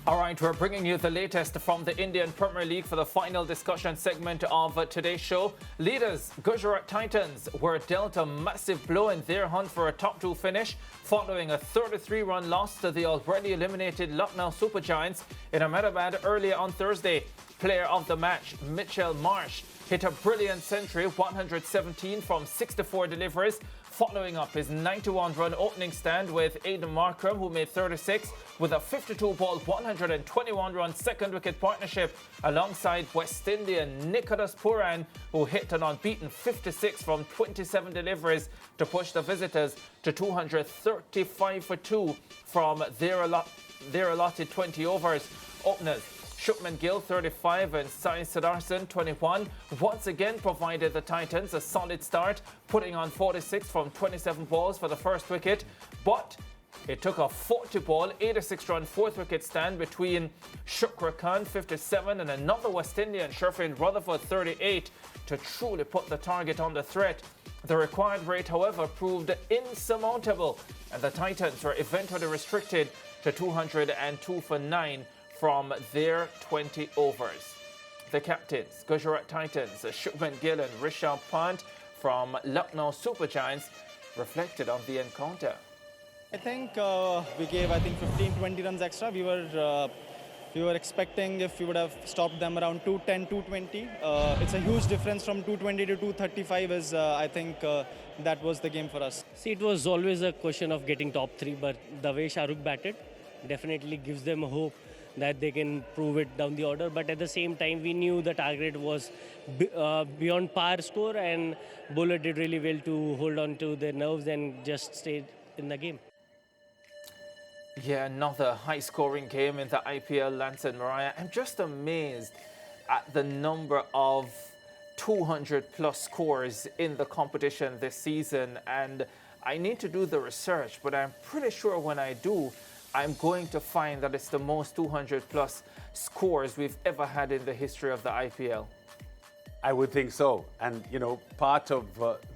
All right, we're bringing you the latest from the Indian Premier League for the final discussion segment of today's show. Leaders Gujarat Titans were dealt a massive blow in their hunt for a top 2 finish following a 33-run loss to the already eliminated Lucknow Super Giants in Ahmedabad earlier on Thursday. Player of the match, Mitchell Marsh, hit a brilliant century, 117 from 64 deliveries, following up his 91-run opening stand with Aidan Markram, who made 36, with a 52-ball, 121-run second-wicket partnership alongside West Indian Nicholas Pooran, who hit an unbeaten 56 from 27 deliveries to push the visitors to 235 for 2 from their allotted 20 overs. Openers Shubman Gill, 35, and Sai Siddharthan, 21, once again provided the Titans a solid start, putting on 46 from 27 balls for the first wicket. But it took a 40-ball, 86-run fourth-wicket stand between Shukra Khan, 57, and another West Indian, Sherfin Rutherford, 38, to truly put the target under threat. The required rate, however, proved insurmountable, and the Titans were eventually restricted to 202 for 9 from their 20 overs. The captains, Gujarat Titans, Shubman Gill and Rishabh Pant from Lucknow Super Giants, reflected on the encounter. I think we gave 15-20 runs extra. We were expecting if we would have stopped them around 210, 220. It's a huge difference from 220 to 235 is I think that was the game for us. See, it was always a question of getting top 3, but the way Shahrukh batted definitely gives them hope that they can prove it down the order. But at the same time, we knew the target was beyond par score, and Bowler did really well to hold on to their nerves and just stayed in the game. Yeah, another high-scoring game in the IPL, Lance and Mariah. I'm just amazed at the number of 200-plus scores in the competition this season. And I need to do the research, but I'm pretty sure when I do, I'm going to find that it's the most 200-plus scores we've ever had in the history of the IPL. I would think so. And, you know, part of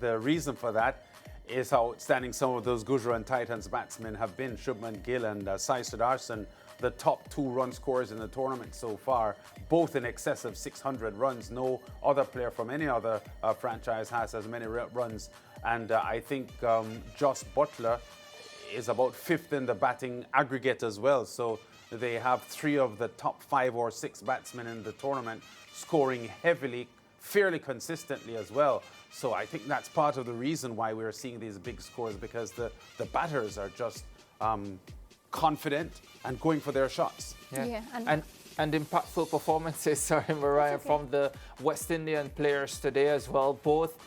the reason for that is how outstanding some of those Gujarat Titans batsmen have been. Shubman Gill and Sai Siddharthan, the top 2 run scorers in the tournament so far, both in excess of 600 runs. No other player from any other franchise has as many runs. And I think Joss Buttler is about 5th in the batting aggregate as well. So they have 3 of the top 5 or 6 batsmen in the tournament scoring heavily, fairly consistently as well. So I think that's part of the reason why we're seeing these big scores, because the batters are just confident and going for their shots. Yeah. And impactful performances, sorry, Mariah, from the West Indian players today as well. Both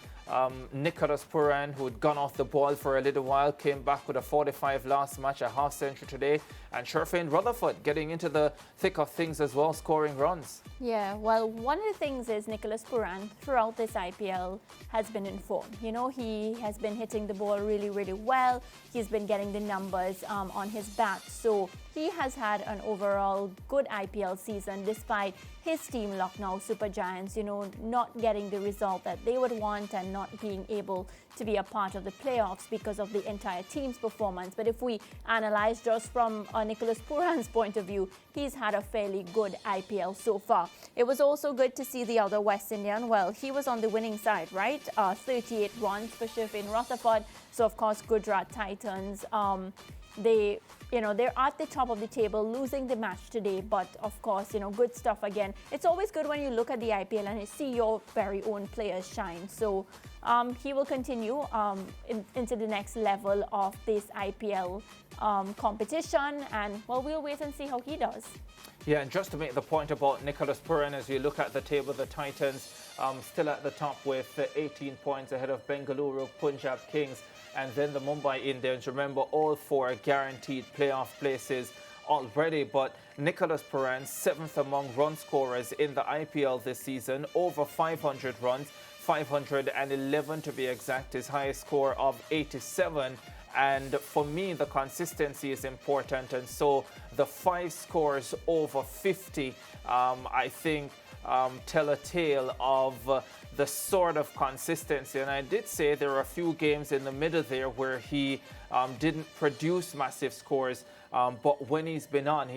Nicholas Pooran, who had gone off the ball for a little while, came back with a 45 last match, a half century today, and Sherfin Rutherford getting into the thick of things as well, scoring runs. Yeah, well, one of the things is Nicholas Pooran throughout this IPL has been in form. You know, he has been hitting the ball really, really well. He's been getting the numbers on his bat. So he has had an overall good IPL season despite his team, Lucknow Super Giants, you know, not getting the result that they would want and not being able to be a part of the playoffs because of the entire team's performance. But if we analyze just from Nicholas Pooran's point of view, he's had a fairly good IPL so far. It was also good to see the other West Indian. Well, he was on the winning side, right? 38 runs for Sherfin Rutherford. So, of course, Gujarat Titans, they're at the top of the table, losing the match today. But, of course, good stuff again. It's always good when you look at the IPL and you see your very own players shine. So he will continue into the next level of this IPL competition. And, well, we'll wait and see how he does. Yeah, and just to make the point about Nicholas Pooran, as you look at the table, the Titans still at the top with 18 points ahead of Bengaluru, Punjab Kings, and then the Mumbai Indians. Remember, all 4 guaranteed playoff places already, but Nicholas Pooran, 7th among run scorers in the IPL this season, over 500 runs, 511 to be exact, his highest score of 87. And for me, the consistency is important. And so the 5 scores over 50, I think, tell a tale of the sort of consistency. And I did say there are a few games in the middle there where he didn't produce massive scores. But when he's been on,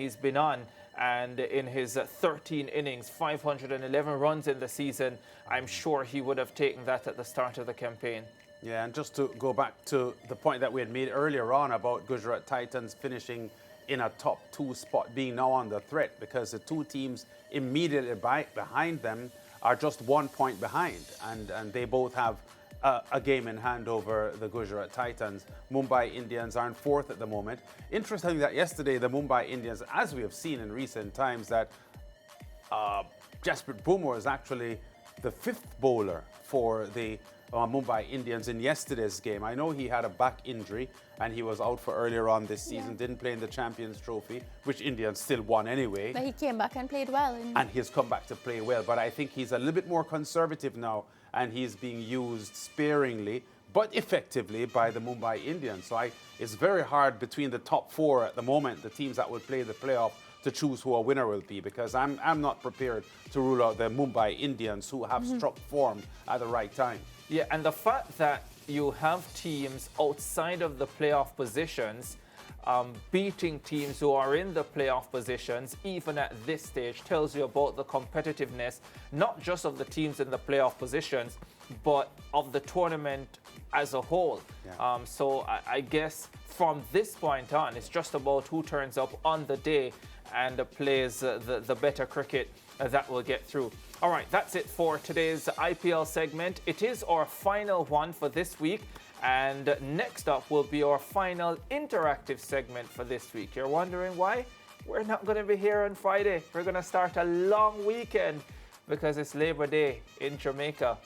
And in his 13 innings, 511 runs in the season, I'm sure he would have taken that at the start of the campaign. Yeah, and just to go back to the point that we had made earlier on about Gujarat Titans finishing in a top 2 spot, being now on the threat, because the 2 teams immediately behind them are just 1 point behind, and they both have a game in hand over the Gujarat Titans. Mumbai Indians are in 4th at the moment. Interesting that yesterday the Mumbai Indians, as we have seen in recent times, that Jasprit Bumrah is actually the 5th bowler for the Mumbai Indians in yesterday's game. I know he had a back injury and he was out for earlier on this season, didn't play in the Champions Trophy, which Indians still won anyway. But he came back and played well. And he's come back to play well. But I think he's a little bit more conservative now, and he's being used sparingly but effectively by the Mumbai Indians. So it's very hard between the top 4 at the moment, the teams that will play the playoff, to choose who a winner will be, because I'm not prepared to rule out the Mumbai Indians, who have struck form at the right time. Yeah, and the fact that you have teams outside of the playoff positions beating teams who are in the playoff positions, even at this stage, tells you about the competitiveness, not just of the teams in the playoff positions, but of the tournament as a whole. Yeah. So I guess from this point on, it's just about who turns up on the day and plays the better cricket that will get through. All right, that's it for today's IPL segment. It is our final one for this week. And next up will be our final interactive segment for this week. You're wondering why? We're not going to be here on Friday. We're going to start a long weekend because it's Labor Day in Jamaica.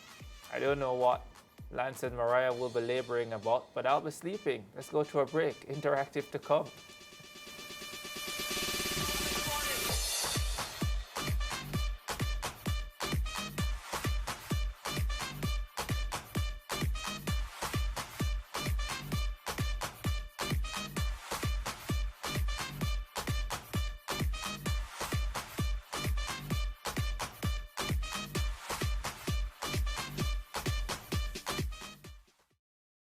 I don't know what Lance and Mariah will be laboring about, but I'll be sleeping. Let's go to a break. Interactive to come.